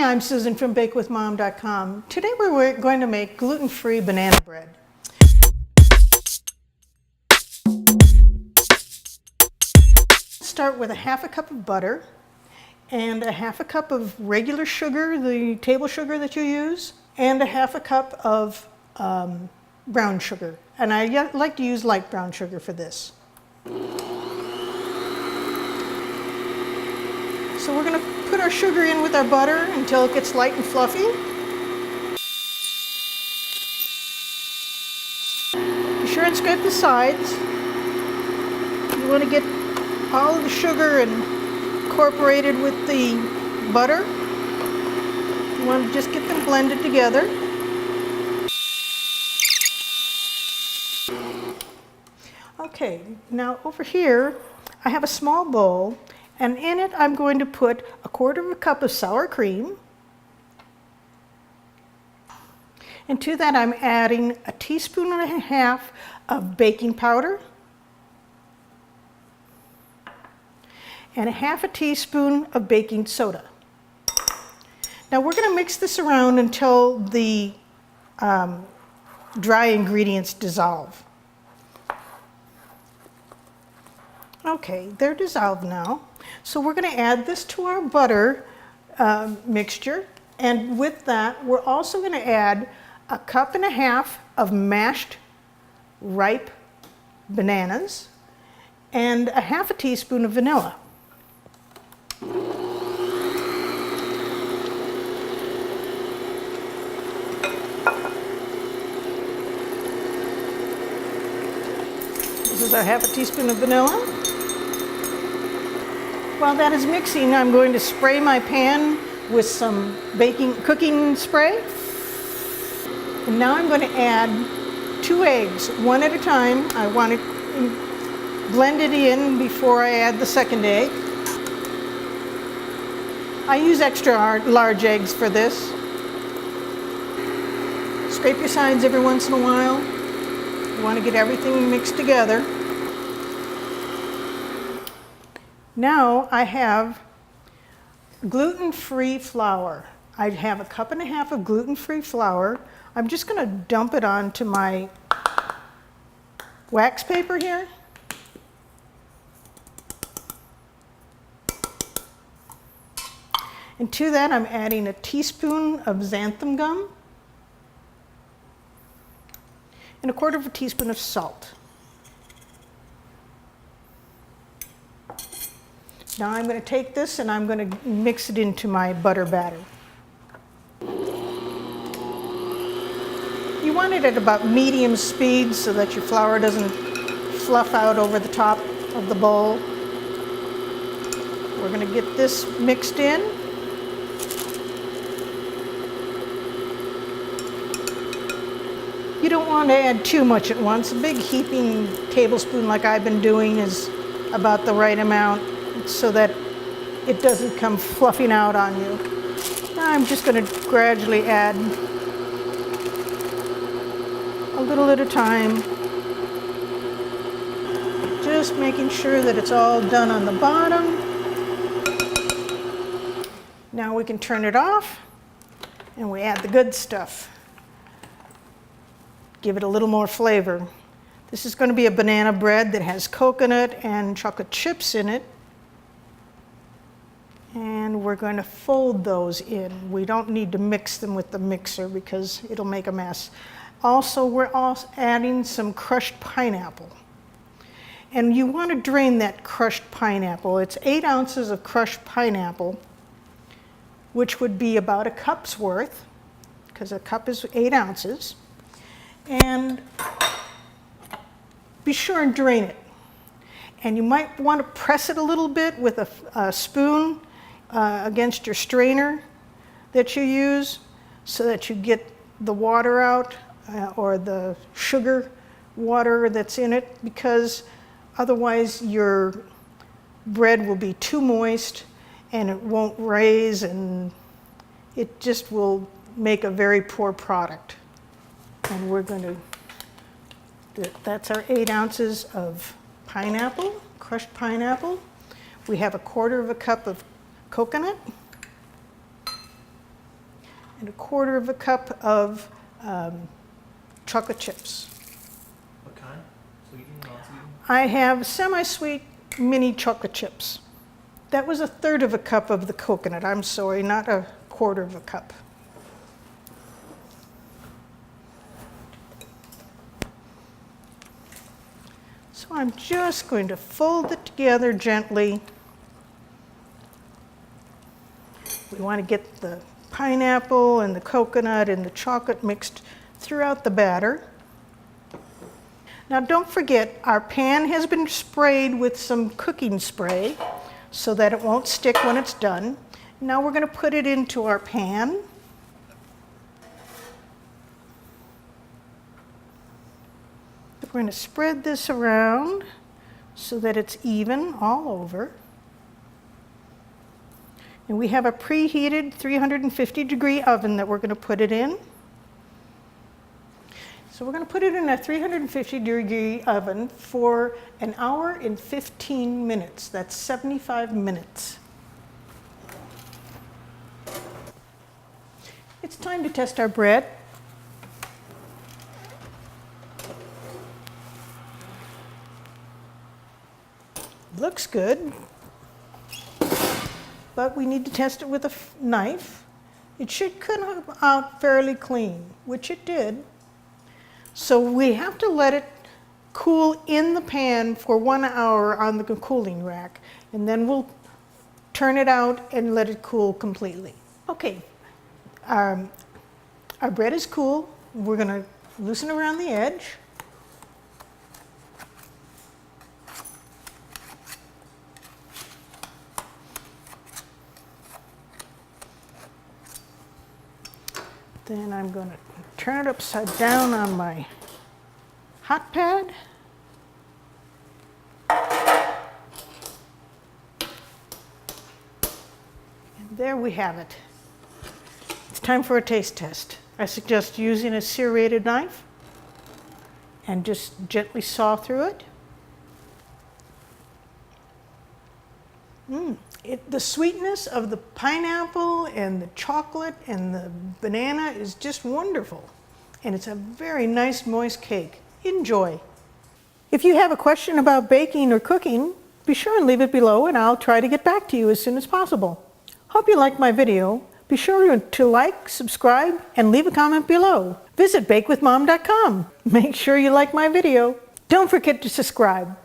Hi, I'm Susan from BakeWithMom.com. Today we're going to make gluten-free banana bread. Start with a half a cup of butter and a half a cup of regular sugar, the table sugar that you use, and a half a cup of brown sugar. And I like to use light brown sugar for this. So we're going to put our sugar in with our butter until it gets light and fluffy. Be sure and scrape the sides. You want to get all of the sugar incorporated with the butter. You want to just get them blended together. Okay, now over here I have a small bowl, and in it I'm going to put a quarter of a cup of sour cream. And to that I'm adding a teaspoon and a half of baking powder and a half a teaspoon of baking soda. Now we're going to mix this around until the dry ingredients dissolve. Okay, they're dissolved now. So we're going to add this to our butter mixture, and with that we're also going to add a cup and a half of mashed ripe bananas and a half a teaspoon of vanilla. This is our half a teaspoon of vanilla. While that is mixing, I'm going to spray my pan with some cooking spray. And now I'm going to add 2 eggs, one at a time. I want to blend it in before I add the second egg. I use extra large eggs for this. Scrape your sides every once in a while. You want to get everything mixed together. Now I have gluten-free flour. I have a cup and a half of gluten-free flour. I'm just going to dump it onto my wax paper here. And to that I'm adding a teaspoon of xanthan gum and a quarter of a teaspoon of salt. Now I'm going to take this and I'm going to mix it into my butter batter. You want it at about medium speed so that your flour doesn't fluff out over the top of the bowl. We're going to get this mixed in. You don't want to add too much at once. A big heaping tablespoon like I've been doing is about the right amount, so that it doesn't come fluffing out on you. Now I'm just going to gradually add a little at a time, just making sure that it's all done on the bottom. Now we can turn it off and we add the good stuff. Give it a little more flavor. This is going to be a banana bread that has coconut and chocolate chips in it. And we're going to fold those in. We don't need to mix them with the mixer because it'll make a mess. Also, we're also adding some crushed pineapple. And you want to drain that crushed pineapple. It's 8 ounces of crushed pineapple, which would be about a cup's worth, because a cup is 8 ounces. And be sure and drain it. And you might want to press it a little bit with a spoon against your strainer that you use so that you get the water out or the sugar water that's in it, because otherwise your bread will be too moist and it won't raise and it just will make a very poor product. And we're going to, that's our 8 ounces of pineapple, crushed pineapple. We have a quarter of a cup of coconut. and 1/4 of a cup of chocolate chips. What kind? Sweetened, non-sweetened? I have semi-sweet mini chocolate chips. That was 1/3 of a cup of the coconut. I'm sorry, not 1/4 of a cup. So I'm just going to fold it together gently. We want to get the pineapple and the coconut and the chocolate mixed throughout the batter. Now don't forget, our pan has been sprayed with some cooking spray so that it won't stick when it's done. Now we're going to put it into our pan. We're going to spread this around so that it's even all over. And we have a preheated 350-degree oven that we're going to put it in. So we're going to put it in a 350-degree oven for 1 hour and 15 minutes. That's 75 minutes. It's time to test our bread. Looks good, but we need to test it with a knife. It should come out fairly clean, which it did. So we have to let it cool in the pan for 1 hour on the cooling rack, and then we'll turn it out and let it cool completely. Okay, our bread is cool. We're going to loosen around the edge. Then I'm going to turn it upside down on my hot pad. And there we have it. It's time for a taste test. I suggest using a serrated knife and just gently saw through it. The sweetness of the pineapple and the chocolate and the banana is just wonderful. And it's a very nice, moist cake. Enjoy. If you have a question about baking or cooking, be sure and leave it below and I'll try to get back to you as soon as possible. Hope you liked my video. Be sure to like, subscribe, and leave a comment below. Visit BakeWithMom.com. Make sure you like my video. Don't forget to subscribe.